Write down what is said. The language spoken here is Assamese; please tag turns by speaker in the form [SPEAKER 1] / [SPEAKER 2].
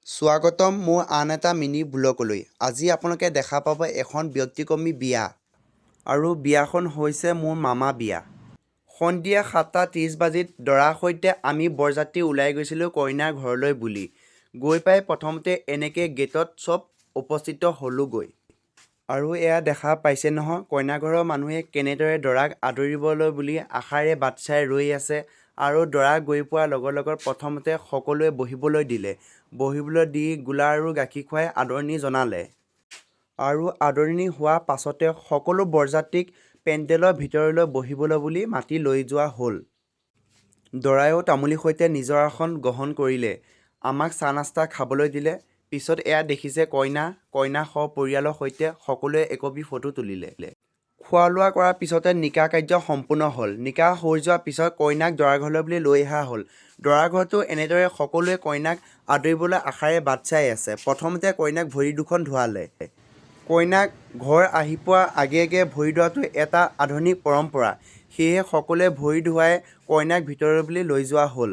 [SPEAKER 1] স্বাগতম মোৰ আন এটা মিনি ব্লগলৈ। আজি আপোনালোকে দেখা পাব এখন ব্যতিক্ৰমী বিয়া আৰু বিয়াখন হৈছে মোৰ মামা বিয়া। সন্ধিয়া 7:30 বাজিত দৰাৰ সৈতে আমি বৰযাত্ৰী ওলাই গৈছিলোঁ কইনাৰ ঘৰলৈ বুলি। গৈ পাই প্ৰথমতে এনেকৈ গেটত চব উপস্থিত হ'লোগৈ। আৰু এয়া দেখা পাইছে নহয়, কইনা ঘৰৰ মানুহে কেনেদৰে দৰাক আদৰিবলৈ বুলি আশাৰে বাট চাই ৰৈ আছে। আৰু দৰা গৈ পোৱাৰ লগে লগে প্ৰথমতে সকলোৱে বহিবলৈ দিলে। বহিবলৈ দি গোলা আৰু গাখীৰ খুৱাই আদৰণি জনালে। আৰু আদৰণি হোৱাৰ পাছতে সকলো বৰযাত্ৰীক পেণ্ডেলৰ ভিতৰলৈ বহিবলৈ বুলি মাতি লৈ যোৱা হ'ল। দৰায়ো তামুলীৰ সৈতে নিজৰ আসন গ্ৰহণ কৰিলে। আমাক চাহ নাস্তা খাবলৈ দিলে। পিছত এয়া দেখিছে কইনা সপৰিয়ালৰ সৈতে সকলোৱে একপি ফটো তুলিলে। খোৱা লোৱা কৰাৰ পিছতে নিকাহ কাৰ্য সম্পূৰ্ণ হ'ল। নিকাহ হৈ যোৱাৰ পিছত কইনাক দৰা ঘৰলৈ বুলি লৈ অহা হ'ল। দৰা ঘৰতো এনেদৰে সকলোৱে কইনাক আদৰিবলৈ আশাৰে বাট চাই আছে। প্ৰথমতে কইনাক ভৰি দুখন ধুৱালে। কইনাক ঘৰ আহি পোৱাৰ আগে আগে ভৰি ধোৱাটো এটা আধুনিক পৰম্পৰা। সেয়েহে সকলোৱে ভৰি ধুৱাই কইনাক ভিতৰলৈ বুলি লৈ যোৱা হ'ল।